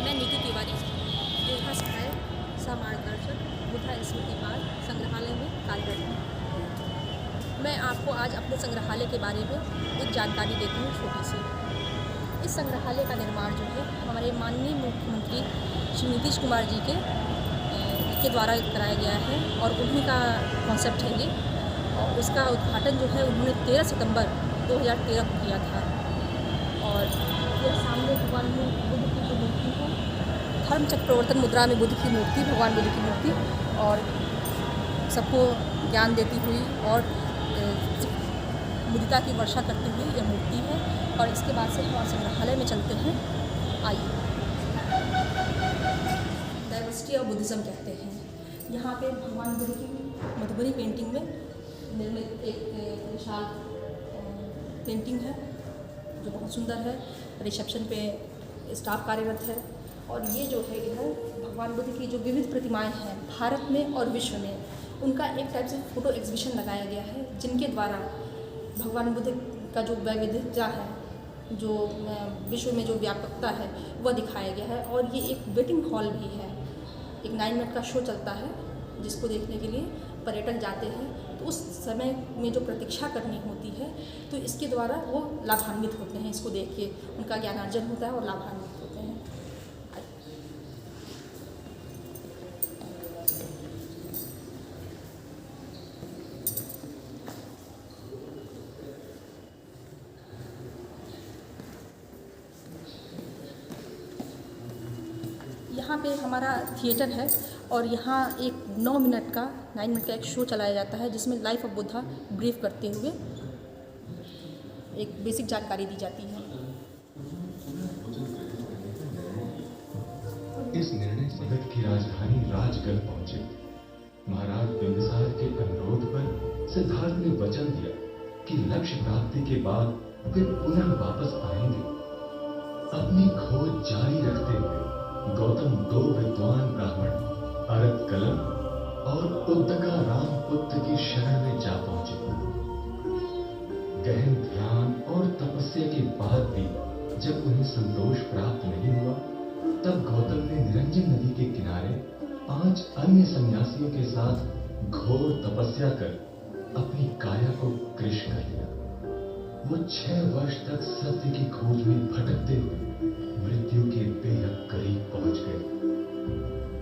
मैं नीति तिवारी दीर्घा सहायक सह मार्गदर्शक बुद्धा स्मृति पार्क संग्रहालय में कार्यरत हूँ। मैं आपको आज अपने संग्रहालय के बारे में एक जानकारी देती हूँ छोटी सी। इस संग्रहालय का निर्माण जो है हमारे माननीय मुख्यमंत्री श्री नीतीश कुमार जी के द्वारा कराया गया है और उन्हीं का कॉन्सेप्ट है ये। और उसका उद्घाटन जो है उन्होंने 13 सितंबर 2013 को किया था। और यह सामने भगवान बुद्ध की जो मूर्ति है, धर्म चक्र प्रवर्तन मुद्रा में बुद्ध की मूर्ति, भगवान बुद्ध की मूर्ति, और सबको ज्ञान देती हुई और बुद्धता की वर्षा करती हुई यह मूर्ति है। और इसके बाद से हम संग्रहालय में चलते हैं। आइए, डाइवर्सिटी ऑफ बुद्धिज़्म कहते हैं। यहाँ पे भगवान बुद्ध की मधुबनी पेंटिंग में निर्मित एक विशाल पेंटिंग है जो बहुत सुंदर है। रिसेप्शन पे स्टाफ कार्यरत है। और ये जो है इधर भगवान बुद्ध की जो विविध प्रतिमाएं हैं भारत में और विश्व में, उनका एक टाइप से फ़ोटो एग्जीबिशन लगाया गया है, जिनके द्वारा भगवान बुद्ध का जो वैविध्यता है, जो विश्व में जो व्यापकता है, वह दिखाया गया है। और ये एक वेटिंग हॉल भी है। एक 9 मिनट का शो चलता है जिसको देखने के लिए पर्यटक जाते हैं। तो उस समय में जो प्रतीक्षा करनी होती है, तो इसके द्वारा वो लाभान्वित होते हैं। इसको देख के उनका ज्ञानार्जन होता है और लाभान्वित होते हैं। यहाँ पे हमारा थिएटर है और यहाँ एक 9 मिनट का एक शो चलाया जाता है, जिसमें लाइफ ऑफ बुद्धा ब्रीफ करते हुए एक बेसिक जानकारी दी जाती है। इस निर्णय से मगध की राजधानी राजगढ़ पहुंचे। महाराज बिंबिसार के अनुरोध पर सिद्धार्थ ने वचन दिया कि लक्ष्य प्राप्ति के बाद वे पुनः वापस आएंगे। अपनी खोज जारी रखते हुए गौतम 2 विद्वान ब्राह्मण अरत कलम और उद्दका राम पुत्र की शरण में जा पहुंचे। गहन ध्यान और तपस्या के बाद भी जब उन्हें संतोष प्राप्त नहीं हुआ, तब गौतम ने निरंजन नदी के किनारे 5 अन्य सन्यासियों के साथ घोर तपस्या कर अपनी काया को कृश कर लिया। वो 6 वर्ष तक सत्य की खोज में भटकते हुए मृत्यु के बेहद करीब पहुंच गए।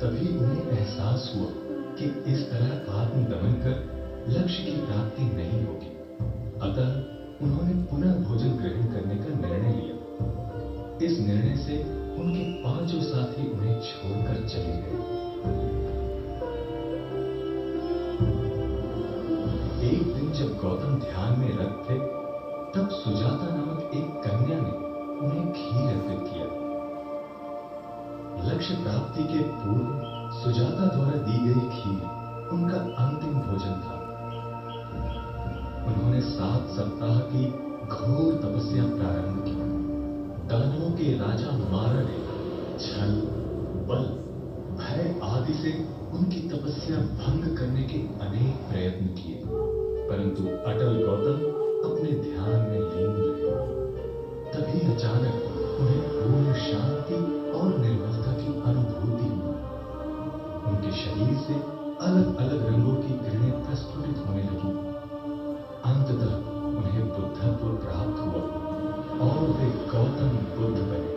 तभी उन्हें एहसास हुआ कि इस तरह आत्मदमन कर लक्ष्य की प्राप्ति नहीं होगी। अतः उन्होंने पुनः भोजन ग्रहण करने का निर्णय लिया। इस निर्णय से उनके 5 साथी उन्हें छोड़कर चले गए। एक दिन जब गौतम ध्यान में रत थे, तब सुजाता नामक एक कन्या ने उन्हें खीर अर्पित किया। लक्ष्य प्राप्ति के पूर्व सुजाता द्वारा दी गई खीर उनका अंतिम भोजन था। उन्होंने 7 सप्ताह की घोर तपस्या प्रारंभ की। दानवों के राजा मारा ने छल, बल, भय आदि से उनकी तपस्या भंग करने के अनेक प्रयत्न किए, परंतु अटल गौतम अपने ध्यान में लीन रहे। तभी अचानक उन्हें पूर्ण शांति और निर्मलता की अनुभूति हुई। उनके शरीर से अलग अलग रंगों की किरणें प्रस्फुटित होने लगी। अंततः उन्हें बुद्धत्व प्राप्त हुआ और वे गौतम बुद्ध बने।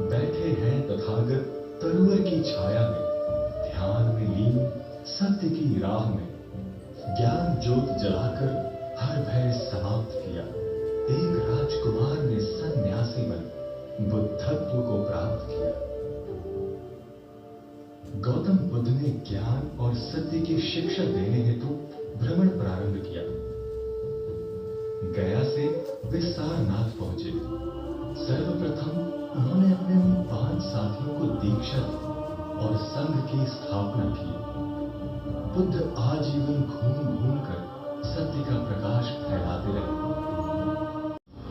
बैठे हैं तथागत तरुवर की छाया में, ध्यान में लीन सत्य की राह में। ज्ञान ज्योत जलाकर हर भय समाप्त किया। एक राजकुमार ने सन्यासी बन बुद्धत्व को प्राप्त किया। गौतम बुद्ध ने ज्ञान और सत्य की शिक्षा देने हेतु भ्रमण प्रारंभ किया। गया से वे सारनाथ पहुंचे। सर्वप्रथम उन्होंने अपने उन 5 साथियों को दीक्षा दी और संघ की स्थापना की। बुद्ध आजीवन घूम घूम कर सत्य का प्रकाश फैलाते रहे।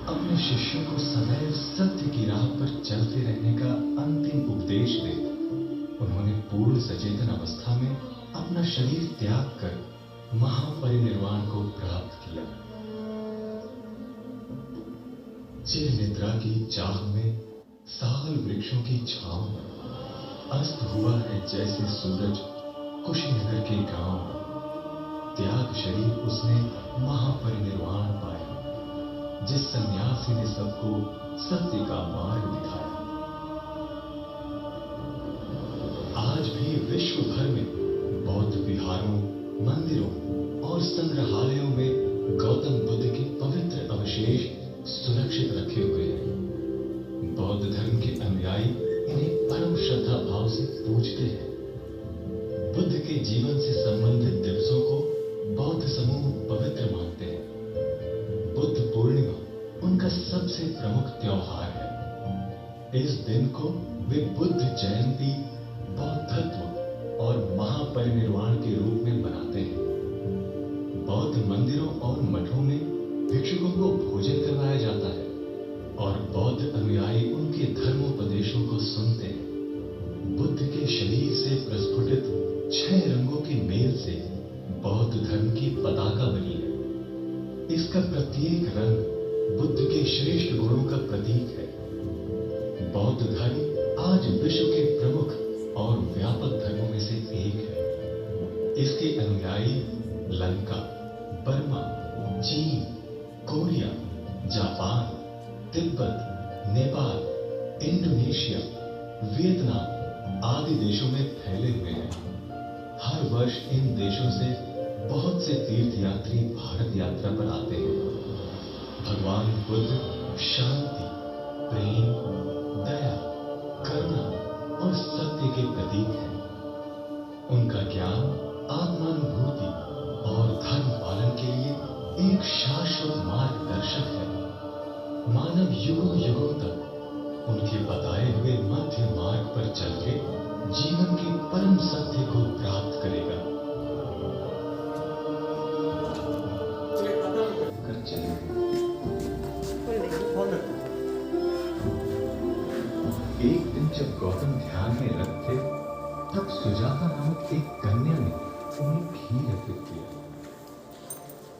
अपने शिष्यों को सदैव सत्य की राह पर चलते रहने का अंतिम उपदेश दे उन्होंने पूर्ण सचेतन अवस्था में अपना शरीर त्याग कर महापरिनिर्वाण को प्राप्त किया। चिर निद्रा की चाह में साल वृक्षों की छांव में अस्त हुआ है जैसे सूरज कुशीनगर के गांव में। त्याग शरीर उसने महापरिनिर्वाण पाया, जिस सन्यासी ने सबको सत्य का मार्ग दिखाया। आज भी विश्व भर में बौद्ध विहारों, मंदिरों और संग्रहालयों में गौतम बुद्ध के पवित्र अवशेष सुरक्षित रखे हुए हैं। बौद्ध धर्म के अनुयायी इन्हें परम श्रद्धा भाव से पूजते हैं। बुद्ध के जीवन से संबंधित दिवसों को बौद्ध समूह पवित्र मानते हैं। बुद्ध पूर्णिमा उनका सबसे प्रमुख त्योहार है। इस दिन को वे बुद्ध जयंती, बौद्धत्व और महापरिनिर्वाण के रूप में मनाते हैं। बौद्ध मंदिरों और मठों में भिक्षुकों को भोजन करवाया जाता है और बौद्ध अनुयायी उनके धर्मोपदेशों को सुनते हैं। बुद्ध के शरीर से प्रस्फुटित 6 रंगों के मेल से बौद्ध धर्म की पताका बनी है। इसका प्रत्येक रंग बुद्ध के श्रेष्ठ गुणों का प्रतीक है। बौद्ध धर्म आज विश्व के प्रमुख और व्यापक धर्मों में से एक है। इसके अनुयायी लंका, बर्मा, चीन, Korea, Japan, Tibet, Nepal, Indonesia, Vietnam आदि देशों में फैले हुए हैं। हर वर्ष इन देशों से बहुत से तीर्थयात्री भारत यात्रा पर आते हैं। भगवान बुद्ध शांति, प्रेम, दया, करुणा और सत्य के प्रतीक हैं। उनका ज्ञान, आत्मानुभूति और धर्म पालन के लिए एक शाश्वत मार्गदर्शक है। मानव युगों युगों तक उनके बताए हुए मध्य मार्ग पर चल के जीवन के परम सत्य को प्राप्त करेगा। कर चलेंगे। एक दिन जब गौतम ध्यान में रत थे, तब सुजाता नामक एक कन्या ने उन्हें खीर अर्पित किया।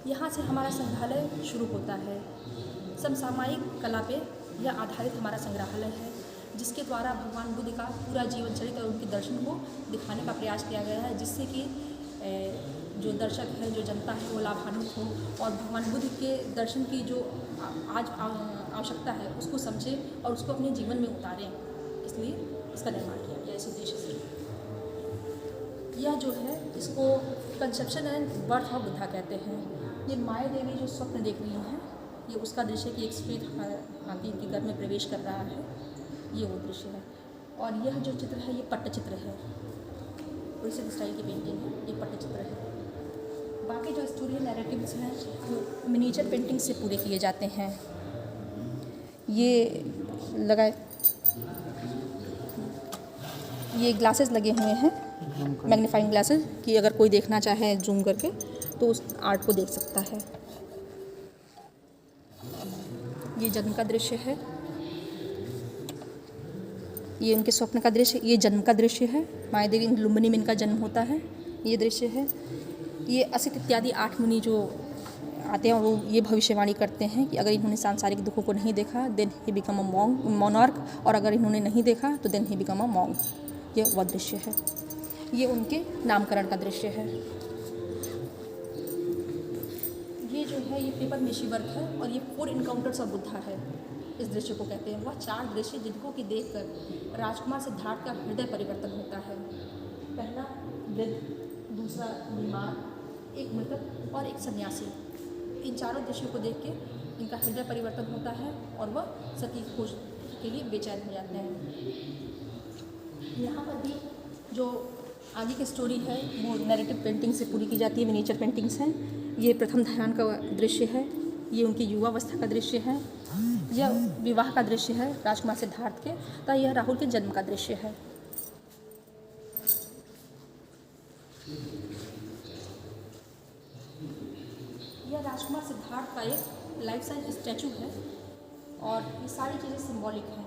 यहाँ से हमारा संग्रहालय शुरू होता है। समसामयिक कला पे यह आधारित हमारा संग्रहालय है, जिसके द्वारा भगवान बुद्ध का पूरा जीवन चरित्र और उनके दर्शन को दिखाने का प्रयास किया गया है, जिससे कि जो दर्शक है, जो जनता है, वो लाभान्वित हो और भगवान बुद्ध के दर्शन की जो आज आवश्यकता है उसको समझे और उसको अपने जीवन में उतारें। इसलिए इसका निर्माण किया गया इस उद्देश्य से। यह जो है इसको conception and birth of Buddha कहते हैं। ये माया देवी जो स्वप्न देख रही हैं, ये उसका दृश्य कि एक सफेद हाथी के घर में प्रवेश कर रहा है, ये वो दृश्य है। और यह जो चित्र है ये पट्टचित्र है, उड़ीसी स्टाइल की पेंटिंग है, ये पट्टचित्र है। बाकी जो स्टोरी नैरेटिव्स हैं वो मिनिएचर पेंटिंग से पूरे किए जाते हैं। ये लगाए, ये ग्लासेस लगे हुए हैं, मैग्नीफाइंग ग्लासेस, कि अगर कोई देखना चाहे जूम करके तो उस आर्ट को देख सकता है। ये जन्म का दृश्य है, ये उनके स्वप्न का दृश्य, ये जन्म का दृश्य है। माया देवी लुम्बिनी में इनका जन्म होता है, ये दृश्य है। ये असित इत्यादि 8 मुनि जो आते हैं वो ये भविष्यवाणी करते हैं कि अगर इन्होंने सांसारिक दुखों को नहीं देखा then he become a monarch, और अगर इन्होंने नहीं देखा तो then he become a monk. ये वह दृश्य है। ये उनके नामकरण का दृश्य है। ये जो है ये पेपर मेशी वर्क है और ये 4 इनकाउंटर्स ऑफ बुद्धा है। इस दृश्य को कहते हैं। वह 4 दृश्य जिनको कि देखकर राजकुमार सिद्धार्थ का हृदय परिवर्तन होता है। पहला वृद्ध, दूसरा बीमार, एक मृतक और एक सन्यासी। इन चारों दृश्यों को देख के इनका हृदय परिवर्तन होता है और वह सती खोज के लिए बेचैन हो जाते हैं। यहाँ पर भी जो आगे की स्टोरी है वो नैरेटिव पेंटिंग से पूरी की जाती है, मिनिएचर पेंटिंग्स हैं। ये प्रथम ध्यान का दृश्य है, ये उनकी युवावस्था का दृश्य है, यह विवाह का दृश्य है राजकुमार सिद्धार्थ के, तथा यह राहुल के जन्म का दृश्य है। यह राजकुमार सिद्धार्थ का एक लाइफ साइज स्टैचू है और ये सारी चीज़ें सिंबॉलिक हैं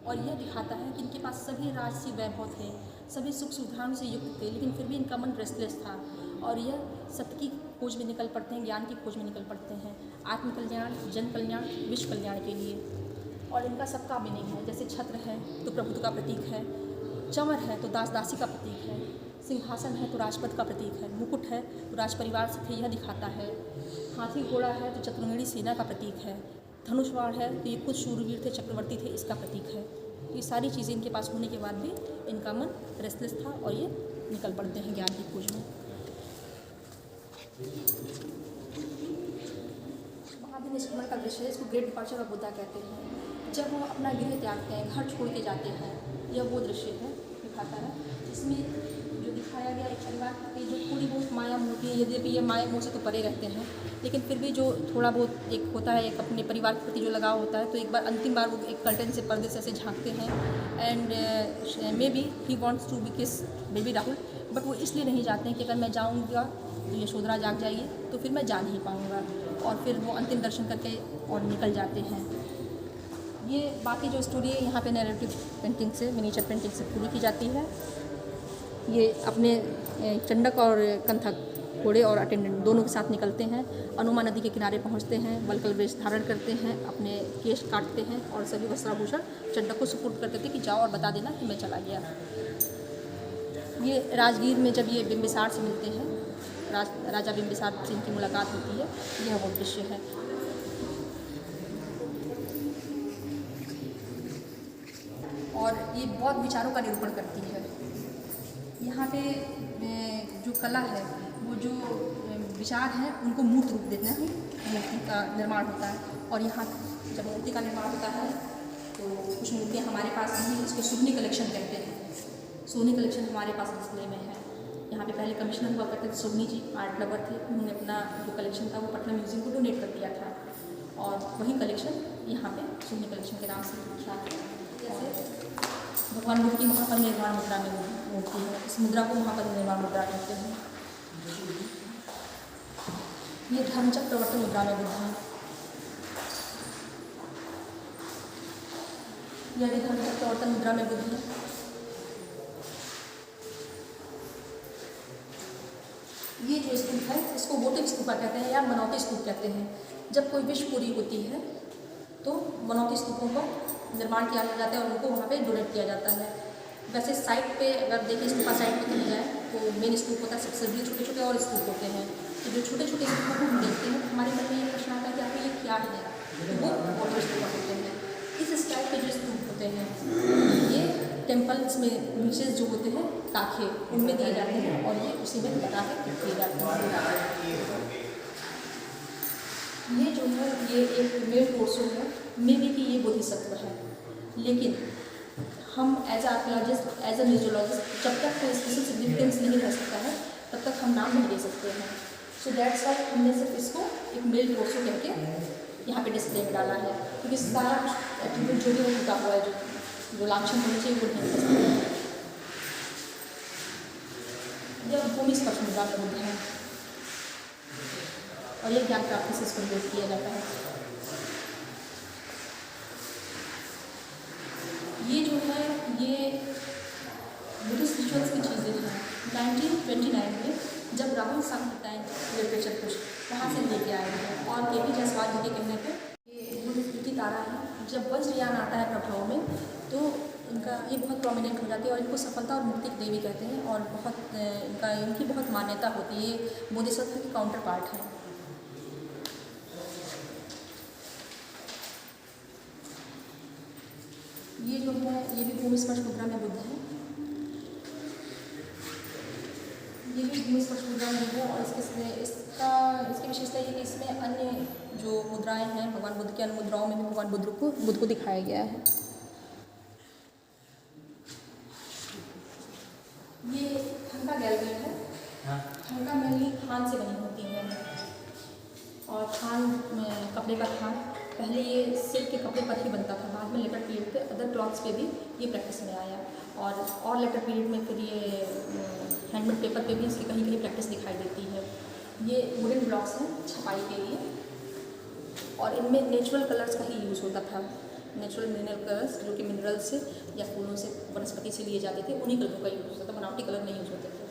और यह दिखाता है कि इनके पास सभी राजसी वैभव थे, सभी सुख सुविधाओं से युक्त थे, लेकिन फिर भी इनका मन रेस्टलेस था और यह सत्य की खोज में निकल पड़ते हैं, ज्ञान की खोज में निकल पड़ते हैं, आत्म कल्याण, जन कल्याण, विश्व कल्याण के लिए। और इनका सबका मीनिंग है। जैसे छत्र है तो प्रभुत्व का प्रतीक है, चंवर है तो दास दासी का प्रतीक है, सिंहासन है तो राजपद का प्रतीक है, मुकुट है तो राज परिवार से थे यह दिखाता है, हाथी घोड़ा है तो चतुर्वेणी सेना का प्रतीक है, धनुष बाण है तो ये खुद शूरवीर थे, चक्रवर्ती थे, इसका प्रतीक है। ये सारी चीज़ें इनके पास होने के बाद भी इनका मन रेस्टलेस था और ये निकल पड़ते हैं ज्ञान की खोज में। महावीर निष्क्रमण का दृश्य है, इसको ग्रेट डिपार्चर ऑफ बुद्धा कहते हैं। जब वो अपना गृह त्यागते हैं, घर छोड़ के जाते हैं, यह वो दृश्य है दिखाता है। इसमें जो दिखाया गया एक परिवार की जो थोड़ी बहुत माया मोह है, यद्यपि ये माया मोह से तो परे रहते हैं, लेकिन फिर भी जो थोड़ा बहुत एक होता है, एक अपने परिवार के प्रति जो लगाव होता है, तो एक बार अंतिम बार वो एक कर्टन से पर्दे से ऐसे झांकते हैं and may be he wants to be kiss baby Rahul, but वो इसलिए नहीं जाते हैं कि अगर मैं जाऊँगा तो यशोधरा जाग जाएगी तो फिर मैं जा नहीं पाऊँगा, और फिर वो अंतिम दर्शन करके और निकल जाते हैं। ये बाकी जो स्टोरी है यहाँ पे नैरेटिव पेंटिंग से, मिनीचर पेंटिंग से पूरी की जाती है। ये अपने चंडक और कंथक घोड़े और अटेंडेंट दोनों के साथ निकलते हैं, अनुमा नदी के किनारे पहुँचते हैं, वल्कल वेश धारण करते हैं, अपने केश काटते हैं और सभी वस्त्राभूषण चंडक को सुपुर्द कर देते हैं कि जाओ और बता देना कि मैं चला गया। ये राजगीर में जब ये बिंबिसार से मिलते हैं, राजा बिंबिसार से इनकी मुलाकात होती है, यह वो दृश्य है। और ये बहुत विचारों का निरूपण करती है। यहाँ पे जो कला है, वो जो विचार हैं उनको मूर्त रूप देते हैं, मूर्ति का निर्माण होता है। और यहाँ जब मूर्ति का निर्माण होता है तो कुछ मूर्तियाँ हमारे पास नहीं, इसको सोनी कलेक्शन कहते हैं। सोनी कलेक्शन हमारे पास डिस्प्ले में है। यहाँ पे पहले कमिश्नर हुआ करते थे सोनी जी, आर्ट लवर थे, उन्होंने अपना जो कलेक्शन था वो पटना म्यूजियम को डोनेट कर दिया था, और वही कलेक्शन यहाँ पे सोनी कलेक्शन के नाम से विख्यात है। जैसे भगवान बुद्ध की महापरिनिर्वाण मुद्रा में मूर्ति है, इस मुद्रा को महापरिनिर्वाण मुद्रा कहते हैं। ये धर्मचक्र प्रवर्तन मुद्रा में बुद्ध है, यह भी धर्मचक्र प्रवर्तन मुद्रा में बुद्ध है। ये जो स्तूप है इसको वोटिव स्तूपा कहते हैं या मनौती स्तूप कहते हैं। जब कोई विश पूरी होती है तो मनौती स्तूपों का निर्माण किया जाता है और उनको वहाँ पे डोनेट किया जाता है। वैसे साइट पे अगर देखिए स्तूपा साइट पे चली जाए तो मेन स्तूप होता है, सबसे भी छोटे छोटे और स्तूप होते हैं। तो जो छोटे छोटे स्तूपों को हम देखते हैं तो हमारे मन में ये प्रश्न आता है कि आपको ये क्या है, तो वो वोटिव स्तूपा होते हैं। इस स्टाइल के जो स्तूप होते हैं ये टेम्पल्स में नीचे जो होते हैं ताखे उनमें दिए जाते हैं और ये उसी में लगा के दिए जाते हैं। ये जो है ये एक मेल कोर्सो है, मे बी कि ये बोधिसत्व है, लेकिन हम as a archaeologist, as a museologist जब तक कोई स्पेशल सिग्निफिकेंस नहीं रह सकता है तब तक हम नाम नहीं दे सकते हैं। सो दैट्स वाई हमने सिर्फ इसको एक मेल कोर्सो कह के यहाँ पे डिस्प्ले में डाला है, क्योंकि सारा एट्रीब्यूट जो भी वो टूटा हुआ है, जो लाक्षण होने चाहिए वो नहीं कर सकते। यह भूमि स्पर्श मुद्रा में बुद्ध है और ये ज्ञान प्राप्ति से इसको रिलेट किया जाता है। ये जो है ये बुद्धिस्ट रिचुअल्स की चीज़ें हैं। 1929 में जब राहुल सांप्रदायिक लिटरेचर कुछ वहाँ से लेके आए हैं और के.पी. जायसवाल जी के कहने पे ये बुद्ध की तारा है। जब वज्रयान आता है प्रभाव में तो इनका ये बहुत प्रोमिनेंट हो जाती है और इनको सफलता और मुक्ति की देवी कहते हैं और बहुत इनकी बहुत मान्यता होती है। ये बोधिसत्व की काउंटर पार्ट है। ये जो है ये भी भूमि स्पर्श मुद्रा में बुद्ध है, ये भी भूमि स्पर्श मुद्रा में है और इसकी विशेषता ये कि इसमें अन्य जो मुद्राएं हैं भगवान बुद्ध की, अन्य मुद्राओं में भी भगवान बुद्ध को दिखाया गया है। ये थंका गैलरी है। थंका मेनली थान से बनी होती है और थान कपड़े का थान पहले ये सिल्क के कपड़े पर ही बनता था, बाद में लेटर पीरियड पे अदर क्लॉथ्स पे भी ये प्रैक्टिस में आया और लेटर पीरियड में फिर ये हैंडमेड पेपर पे भी इसकी कहीं कहीं प्रैक्टिस दिखाई देती है। ये वुडन ब्लॉक्स हैं छपाई के लिए और इनमें नेचुरल कलर्स का ही यूज़ होता था। नेचुरल मिनरल कलर्स जो कि मिनरल से या फूलों से, वनस्पति से लिए जाते थे, उन्हीं कलरों का यूज़ होता था। बनावटी कलर नहीं यूज़ होते थे,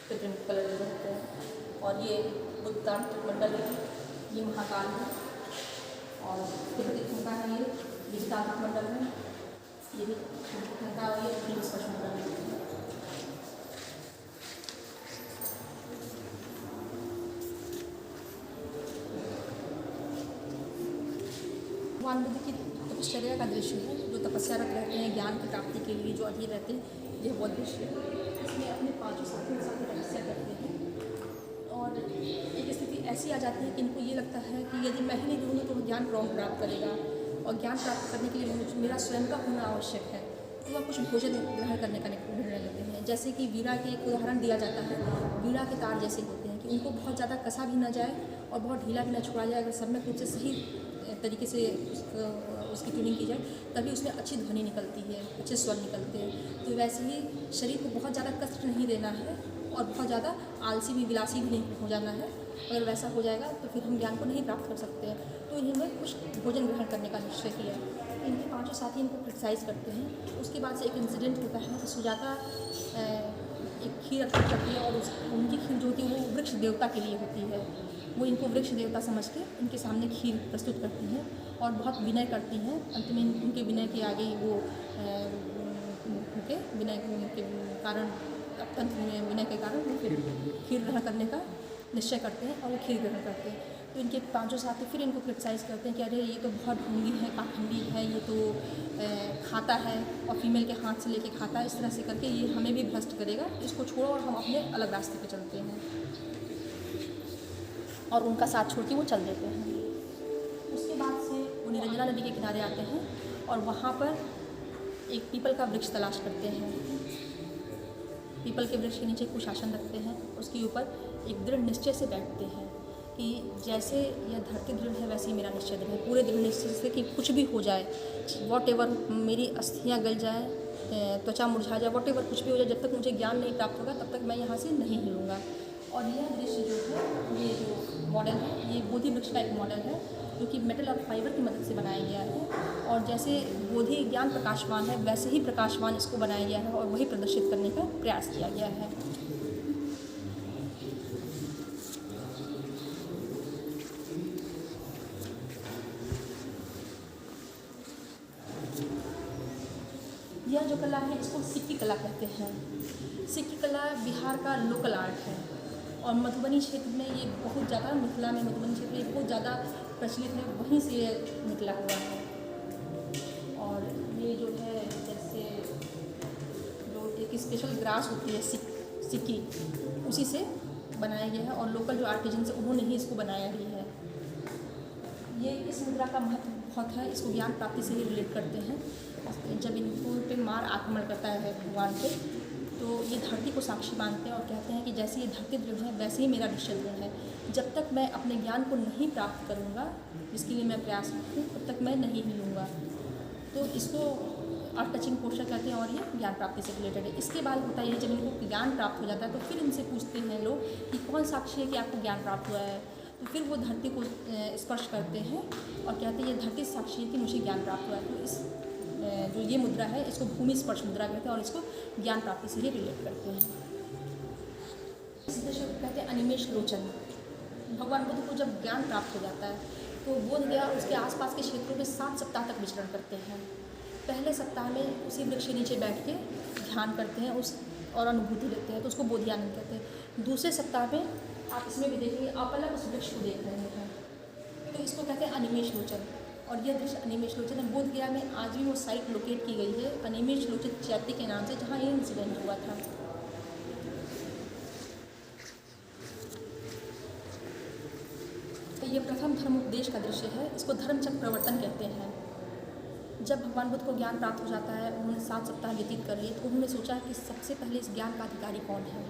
कृत्रिम कलर यूज़ होते हैं। और ये बुद्धांत मंडल है, ये महाकाल है और तिब्बती थंका है, ये साधक मंडल है, ये भी घंटा और ये भी स्पर्श मंडल है। भगवान बुद्ध की तपश्चर्या का दृश्य है, जो तपस्यारत रहते हैं ज्ञान की प्राप्ति के लिए, जो अधीर रहते हैं, यह वो दृश्य है। इसमें अपने पांचों साथियों के साथ तपस्या करते हैं और एक स्थिति ऐसी आ जाती है कि इनको ये लगता है कि यदि मैं ही नहीं रहूँगा तो ज्ञान कौन प्राप्त करेगा, और ज्ञान प्राप्त करने के लिए मेरा स्वयं का होना आवश्यक है। तो वह कुछ भोजन ग्रहण करने का निर्णय लेते हैं। जैसे कि वीणा के एक उदाहरण दिया जाता है, वीणा के तार जैसे होते हैं कि उनको बहुत ज़्यादा कसा भी ना जाए और बहुत ढीला भी ना छोड़ा जाए। अगर सब में कुछ सही तरीके से उसकी ट्यूनिंग की जाए तभी उसमें अच्छी ध्वनि निकलती है, अच्छे स्वर निकलते हैं। तो वैसे ही शरीर को बहुत ज़्यादा कष्ट नहीं देना है और बहुत ज़्यादा आलसी भी विलासी भी नहीं हो जाना है। अगर वैसा हो जाएगा तो फिर हम ज्ञान को नहीं प्राप्त कर सकते हैं। तो इन्होंने कुछ भोजन ग्रहण करने का निश्चय किया। इनके पांचों साथी इनको क्रिटिसाइज़ करते हैं। उसके बाद से एक इंसिडेंट होता है कि सुजाता एक खीर अर्पित करती है और उनकी खीर जो होती है वो वृक्ष देवता के लिए होती है। वो इनको वृक्ष देवता समझ के इनके सामने खीर प्रस्तुत करती हैं और बहुत विनय करती हैं। अंत में उनके विनय के आगे वो उनके विनय के कारण, अत्यंत विनय के कारण वो फिर खीर ग्रहण करने का निश्चय करते हैं और वो खीर ग्रहण करते हैं। तो इनके पांचों साथी फिर इनको क्रिटिसाइज़ करते हैं कि अरे ये तो बहुत ढोंगी है, पाखंडी है, ये तो खाता है और फीमेल के हाथ से लेके खाता है, इस तरह से करके ये हमें भी भ्रष्ट करेगा, इसको छोड़ो और हम अपने अलग रास्ते पे चलते हैं। और उनका साथ छोड़ के वो चल देते हैं। उसके बाद से वो निरंजना नदी के किनारे आते हैं और वहाँ पर एक पीपल का वृक्ष तलाश करते हैं। पीपल के वृक्ष के नीचे कुछ आसन रखते हैं, उसके ऊपर एक दृढ़ निश्चय से बैठते हैं कि जैसे यह धरती दृढ़ है वैसे ही मेरा निश्चय दृढ़ है। पूरे दृढ़ निश्चय से कि कुछ भी हो जाए, वॉट एवर, मेरी अस्थियाँ गल जाए, त्वचा मुरझा जाए, वॉट एवर कुछ भी हो जाए, जब तक मुझे ज्ञान नहीं प्राप्त होगा तब तक मैं यहाँ से नहीं हिलूँगा। और यह दृश्य जो है, ये जो मॉडल है, ये बोधि वृक्ष का एक मॉडल है जो कि मेटल और फाइबर की मदद से बनाया गया है। और जैसे बोधि ज्ञान प्रकाशवान है वैसे ही प्रकाशवान इसको बनाया गया है और वही प्रदर्शित करने का प्रयास किया गया है। यह जो कला है इसको सिक्की कला कहते हैं। सिक्की कला बिहार का लोकल आर्ट है और मधुबनी क्षेत्र में ये बहुत ज़्यादा, मिथिला में मधुबनी क्षेत्र में बहुत ज़्यादा प्रचलित है, वहीं से ये निकला हुआ है। और ये जो है जैसे जो एक स्पेशल ग्रास होती है सिक्की, उसी से बनाया गया है और लोकल जो आर्टिजन्स है उन्होंने ही इसको बनाया ही है। ये इस मुद्रा का महत्व बहुत है, इसको ज्ञान प्राप्ति से ही रिलेट करते हैं। जब इनको पे मार आक्रमण करता है भगवान पे, तो ये धरती को साक्षी मानते हैं और कहते हैं कि जैसे ये धरती दृढ़ है वैसे ही मेरा निश्चय दृढ़ है। जब तक मैं अपने ज्ञान को नहीं प्राप्त करूँगा, जिसके लिए मैं प्रयास करूँ, तब तक मैं नहीं हिलूँगा। तो इसको अर्थ टचिंग पोस्चर कहते हैं और ये ज्ञान प्राप्ति से रिलेटेड है। इसके बाद होता है, जब इनको ज्ञान प्राप्त हो जाता है तो फिर इनसे पूछते हैं लोग कि कौन साक्षी है कि आपको ज्ञान प्राप्त हुआ है। तो फिर वो धरती को स्पर्श करते हैं और कहते हैं ये धरती साक्षी है कि मुझे ज्ञान प्राप्त हुआ है। तो इस जो ये मुद्रा है इसको भूमि स्पर्श मुद्रा कहते हैं और इसको ज्ञान प्राप्ति से ही रिलेट करते हैं। इस दृश्य को कहते हैं अनिमेष लोचन। भगवान बुद्ध को जब ज्ञान प्राप्त हो जाता है तो बोध गया उसके आसपास के क्षेत्रों में 7 सप्ताह तक विचरण करते हैं। पहले सप्ताह में उसी वृक्ष के नीचे बैठ के ध्यान करते हैं उस और अनुभूति लेते हैं, तो उसको बोधियानंद कहते हैं। दूसरे सप्ताह में आप इसमें भी देखेंगे आप अलग उस वृक्ष को देख रहे हैं, तो इसको कहते हैं अनिमेष लोचन। और यह दृश्य अनिमेष लोचन है। बोध गया में आज भी वो साइट लोकेट की गई है अनिमेष लोचन चैत्य के नाम से, जहाँ ये इंसिडेंट हुआ था। तो ये प्रथम धर्म उपदेश का दृश्य है, इसको धर्मचक्र प्रवर्तन कहते हैं। जब भगवान बुद्ध को ज्ञान प्राप्त हो जाता है, उन्होंने 7 सप्ताह व्यतीत कर लिए, तो उन्होंने सोचा कि सबसे पहले इस ज्ञान का अधिकारी कौन है।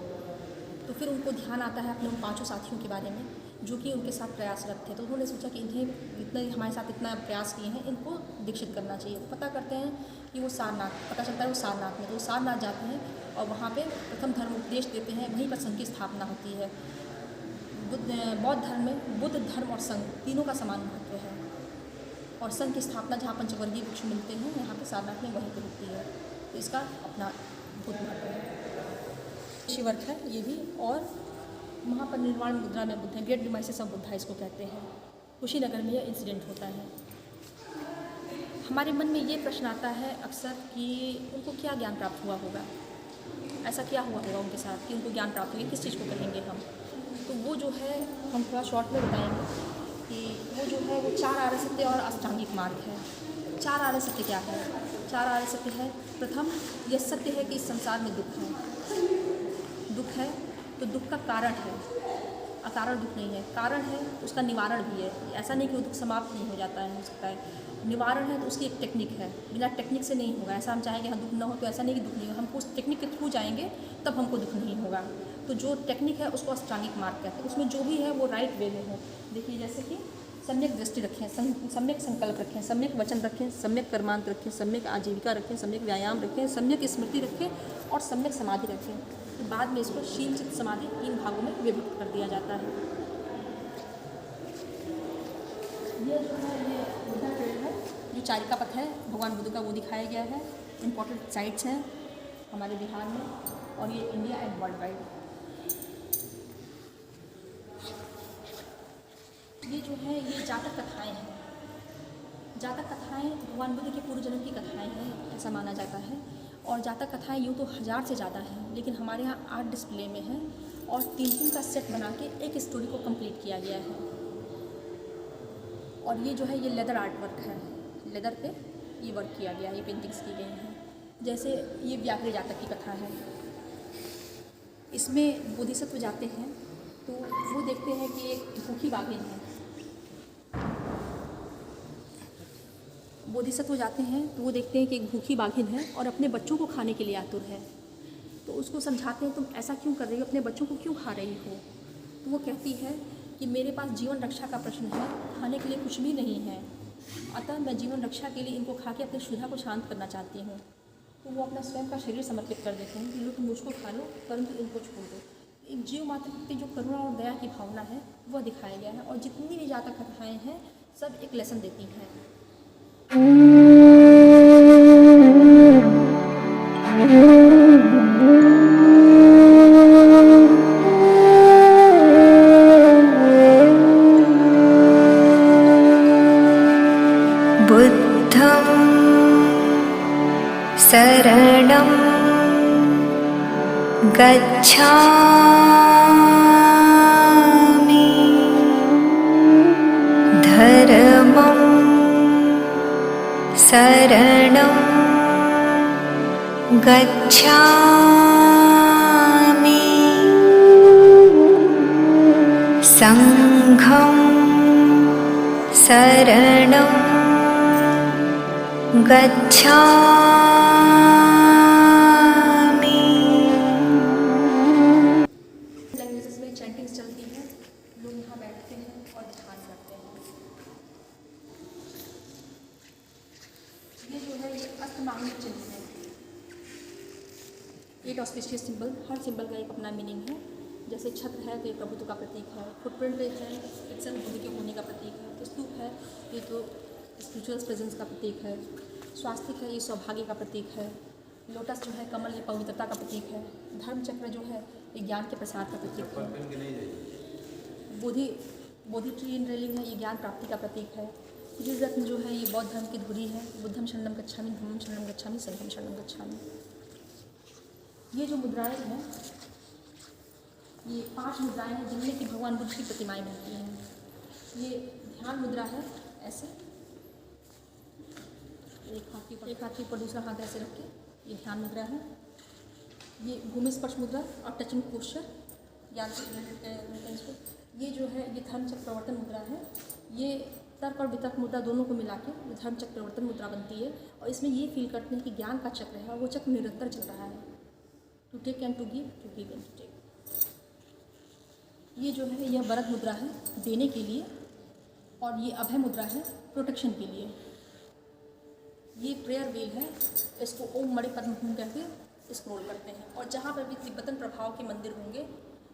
तो फिर उनको ध्यान आता है अपने उन 5 साथियों के बारे में जो कि उनके साथ प्रयासरत थे। तो उन्होंने सोचा कि इन्हें इतना हमारे साथ इतना प्रयास किए हैं, इनको दीक्षित करना चाहिए। तो पता करते हैं कि वो सारनाथ, पता चलता है वो सारनाथ में। तो वो सारनाथ जाते हैं और वहाँ पे प्रथम धर्म उपदेश देते हैं, वहीं पर संघ की स्थापना होती है। बौद्ध धर्म में बुद्ध धर्म और संघ तीनों का समान महत्व है और संघ की स्थापना जहाँ पंचवर्गीय भिक्षु मिलते हैं यहाँ पे सारनाथ में वहीं पर होती है। तो इसका अपना बहुत महत्व है। शिवर्क है ये भी, और महापरिनिर्वाण मुद्रा में बुद्ध है, ग्रेट डिमाइसिस ऑफ बुद्धा इसको कहते हैं। कुशीनगर में यह इंसिडेंट होता है। हमारे मन में ये प्रश्न आता है अक्सर कि उनको क्या ज्ञान प्राप्त हुआ होगा, ऐसा क्या हुआ होगा उनके साथ कि उनको ज्ञान प्राप्त हुई, किस चीज़ को कहेंगे हम। तो वो जो है हम थोड़ा शॉर्ट में बताएंगे कि वो जो है वो 4 आर्य सत्य और अष्टांगिक मार्ग है। 4 आर्य सत्य क्या है? 4 आर्य सत्य है, प्रथम यह सत्य है कि इस संसार में दुख है। दुख है तो दुख का कारण है, अकारण दुख नहीं है, कारण है उसका निवारण भी है। ऐसा नहीं कि वो दुख समाप्त नहीं हो जाता है, हो सकता है निवारण है तो उसकी एक टेक्निक है, बिना टेक्निक से नहीं होगा। ऐसा हम चाहेंगे हाँ दुख ना हो तो ऐसा नहीं कि दुख नहीं हो, हमको उस टेक्निक के थ्रू जाएंगे तब हमको दुख नहीं होगा। तो जो टेक्निक है उसको अष्टांगिक मार्ग कहते हैं, उसमें जो भी है वो राइट वे में हो। देखिए जैसे कि सम्यक दृष्टि रखें, सम्यक संकल्प रखें, सम्यक वचन रखें, सम्यक कर्मांत रखें, सम्यक आजीविका रखें, सम्यक व्यायाम रखें, सम्यक स्मृति रखें और सम्यक समाधि रखें। बाद में इसको शील चित्त समाधि 3 भागों में विभक्त कर दिया जाता है। ये जो है ये बुद्धा ट्रेल है, जो चारिका पथ है भगवान बुद्ध का, वो दिखाया गया है। इम्पोर्टेंट साइट्स हैं हमारे बिहार में और ये इंडिया एंड वर्ल्ड वाइड। ये जो है ये जातक कथाएं हैं। जातक कथाएं भगवान बुद्ध के पूर्व जन्म की कथाएं हैं, ऐसा माना जाता है। और जातक कथाएं यूँ तो 1000 से ज़्यादा हैं, लेकिन हमारे यहाँ 8 डिस्प्ले में है और 3-3 का सेट बना के एक स्टोरी को कंप्लीट किया गया है। और ये जो है ये लेदर आर्ट वर्क है, लेदर पे ये वर्क किया गया है, ये पेंटिंग्स की गई हैं। जैसे ये व्याघ्र जातक की कथा है, इसमें बोधिसत्व जाते हैं तो वो देखते हैं कि एक भूखी बाघिन है। बोधिसत्व जाते हैं तो वो देखते हैं कि एक भूखी बाघिन है और अपने बच्चों को खाने के लिए आतुर है। तो उसको समझाते हैं तुम ऐसा क्यों कर रही हो, अपने बच्चों को क्यों खा रही हो। तो वो कहती है कि मेरे पास जीवन रक्षा का प्रश्न है, खाने के लिए कुछ भी नहीं है, अतः मैं जीवन रक्षा के लिए इनको खा के अपनी क्षुधा को शांत करना चाहती हूँ। तो वो अपना स्वयं का शरीर समर्पित कर देते हैं कि लो तुम मुझको खा लो, परंतु इनको छोड़ दो। एक जीव मात्र के प्रति जो करुणा और दया की भावना है वह दिखाया गया है। और जितनी भी जातक कथाएँ हैं सब एक लेसन देती हैं। बुद्धं शरणं गच्छामि, धर्मं शरणं गच्छामि, संघं शरणं गच्छामि। लैंग्वेजेस में चैंटिंग्स चलती हैं, लोग यहाँ बैठते हैं और ध्यान करते हैं। ये जो है ये अष्टमांगिक चिन्ह है, 8 ऑस्पिशियस सिंबल, हर सिंबल का एक अपना मीनिंग है। जैसे छत्र है तो ये प्रभुत्व का प्रतीक है, फुटप्रिंट है इट्सेल्फ बुद्ध के होने का प्रतीक है, स्तूप है ये तो स्पिरिचुअल प्रेजेंस का प्रतीक है, स्वास्तिक है ये सौभाग्य का प्रतीक है, लोटस जो है कमल ये पवित्रता का प्रतीक है, धर्म चक्र जो है ये ज्ञान के प्रसार का प्रतीक है, बोधि ट्री इन रेलिंग है ये ज्ञान प्राप्ति का प्रतीक है, रत्न जो है ये बौद्ध धर्म की धुरी है, बुद्धम शरणम गच्छामि, धम्मम शरणम गच्छामि, संघम शरणम गच्छामि। ये जो मुद्राएं हैं ये 5 मुद्राएं हैं जिनमें कि भगवान बुद्ध की प्रतिमाएं बनती हैं। ये ध्यान मुद्रा है, ऐसे एक हाथ के ऊपर दूसरा हाथ ऐसे रख के ये ध्यान मुद्रा है। ये भूमि स्पर्श मुद्रा और टचिंग पोस्चर ज्ञान से ये जो है ये धर्म चक्र प्रवर्तन मुद्रा है। ये तर्क और वितर्क मुद्रा दोनों को मिला के धर्म चक्र प्रवर्तन मुद्रा बनती है और इसमें ये फील करते हैं कि ज्ञान का चक्र है और वो चक्र निरंतर चल रहा है, to take and to give and to take. ये जो है यह वरद मुद्रा है देने के लिए और ये अभय मुद्रा है प्रोटेक्शन के लिए। ये प्रेयर व्हील है, इसको ओम मणि पद्म हूम कहकर स्क्रॉल करते हैं और जहाँ पर भी तिब्बतन प्रभाव के मंदिर होंगे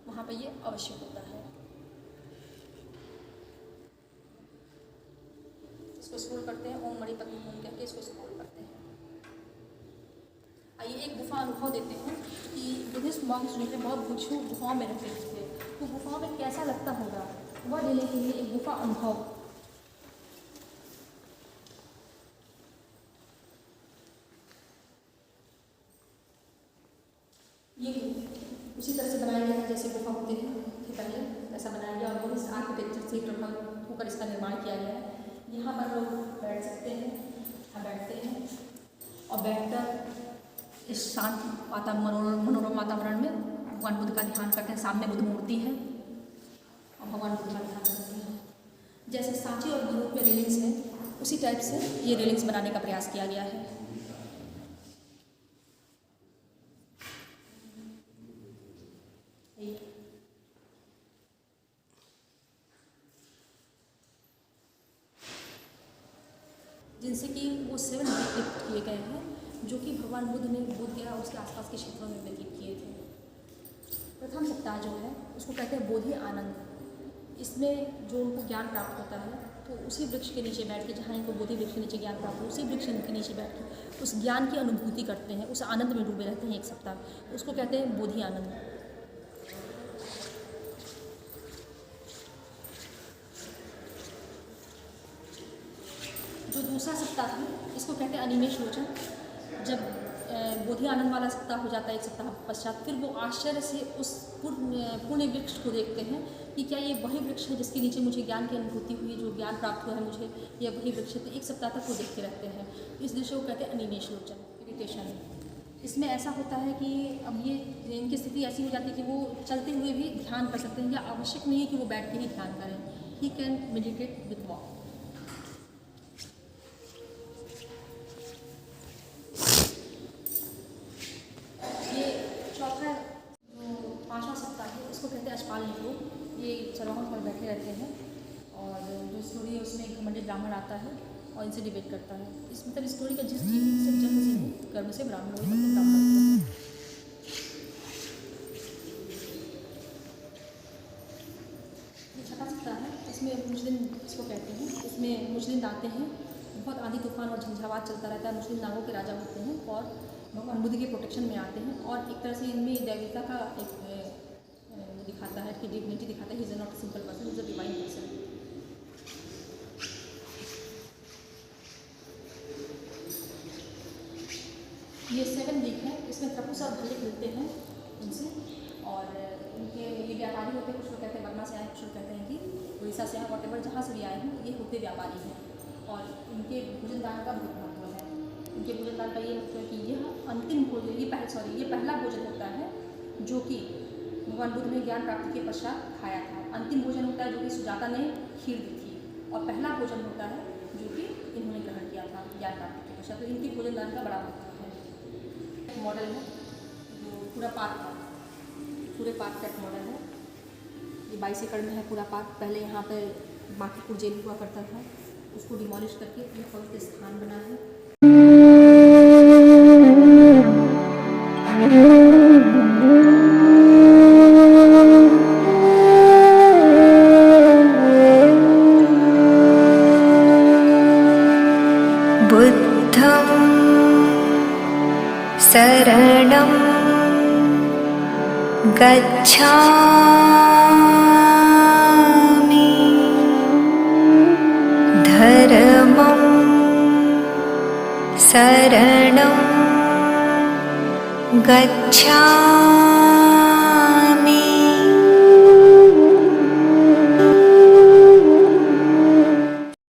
वहाँ पर ये अवश्य होता है। इसको स्क्रॉल करते हैं, ओम मणि पद्म हूम कहकर इसको स्क्रॉल करते हैं। आइए एक गुफा अनुभव देते हैं कि बुद्धिस्ट मॉन्क्स जो है बहुत भिक्षु गुफाओं में रहते थे, तो गुफाओं में कैसा लगता होगा वह देने के लिए एक गुफा अनुभव। उसी तरह से बनाया गया है जैसे गुफा होते हैं थे पहले, वैसा बनाया गया और इस आर्किटेक्चर से प्रभावित होकर इसका निर्माण किया गया है। यहाँ पर लोग बैठ सकते हैं, यहाँ बैठते हैं और बैठकर इस शांत मनोरम वातावरण में भगवान बुद्ध का ध्यान करते हैं। सामने बुद्ध मूर्ति है और भगवान बुद्ध का ध्यान करते हैं। जैसे सांची और भरूच में रेलिंग्स हैं, उसी टाइप से ये रेलिंग्स बनाने का प्रयास किया गया है। जिनसे कि वो 7 डिपिक्ट किए गए हैं जो कि भगवान बुद्ध ने बोध गया उसके आसपास के क्षेत्रों में व्यतीत किए थे। प्रथम सप्ताह जो है उसको कहते हैं बोधि आनंद। इसमें जो उनको ज्ञान प्राप्त होता है तो उसी वृक्ष के नीचे बैठ के, जहाँ इनको बोधि वृक्ष के नीचे ज्ञान प्राप्त हो, उसी वृक्ष के नीचे बैठ के उस ज्ञान की अनुभूति करते हैं, उस आनंद में डूबे रहते हैं 1 सप्ताह। उसको कहते हैं बोधि आनंद। जो दूसरा सप्ताह है इसको कहते हैं अनिमेष लोचन। जब बोधि आनंद वाला सप्ताह हो जाता है 1 सप्ताह पश्चात, फिर वो आश्चर्य से उस पुण्य वृक्ष को देखते हैं कि क्या ये वही वृक्ष है जिसके नीचे मुझे ज्ञान की अनुभूति हुई, जो ज्ञान प्राप्त हुआ है मुझे, यह वही वृक्ष है। तो 1 सप्ताह तक वो देखते रहते हैं। इस दृश्य को कहते हैं अनिमेष लोचन, इरिटेशन। इसमें ऐसा होता है कि अब ये इनकी स्थिति ऐसी हो जाती है कि वो चलते हुए भी ध्यान कर सकते हैं, या आवश्यक नहीं है कि वो बैठ के ही ध्यान करें। He can meditate with walk. Ashpal नियोग। ये चरवाहों पर बैठे रहते हैं और जो स्टोरी है उसमें एक घमंडी ब्राह्मण आता है और इनसे डिबेट करता है। इस मतलब स्टोरी का जिस सिर्फ जन्म से नहीं, कर्म से ब्राह्मण हुए, मतलब ब्राह्मण। ये छठा सप्ताह है, इसमें मुस्लिम इसको कहते हैं। इसमें मुस्लिम आते हैं, बहुत आंधी तूफान और झंझावात चलता रहता है। मुस्लिम नागों के राजा होते हैं और भगवान बुद्ध के प्रोटेक्शन में आते हैं और एक तरह से इनमें दैविकता का एक दिखाता है कि डिग्निटी दिखाता है। He is not simple person, is a divine person. ये 7 वीक है, इसमें प्रपुष और भल्ले मिलते हैं इनसे और उनके ये व्यापारी होते हैं। कुछ लोग कहते हैं बर्मा से आए, कुछ लोग कहते हैं कि उड़ीसा से आए, वॉटेवर जहाँ से भी आए हैं, ये होते व्यापारी हैं और इनके भोजन दान का बहुत महत्व है। इनके भोजन दान का ये मतलब है कि यह अंतिम भोजन, ये पहला भोजन होता है जो कि भगवान बुद्ध ने ज्ञान प्राप्ति के पश्चात खाया था। अंतिम भोजन होता है जो कि सुजाता ने खीर दी थी और पहला भोजन होता है जो कि इन्होंने ग्रहण किया था ज्ञान प्राप्ति के पश्चात। तो इनके भोजन दान का बड़ा महत्व है। एक मॉडल है जो पूरा पार्क का, पूरे पार्क का एक मॉडल है। ये 22 एकड़ में है पूरा पार्क। पहले यहाँ पे बांकीपुर जेल हुआ करता था, उसको डिमोलिश करके ये पवित्र स्थान बना है। शरणं गच्छामि धर्मं शरणं गच्छामि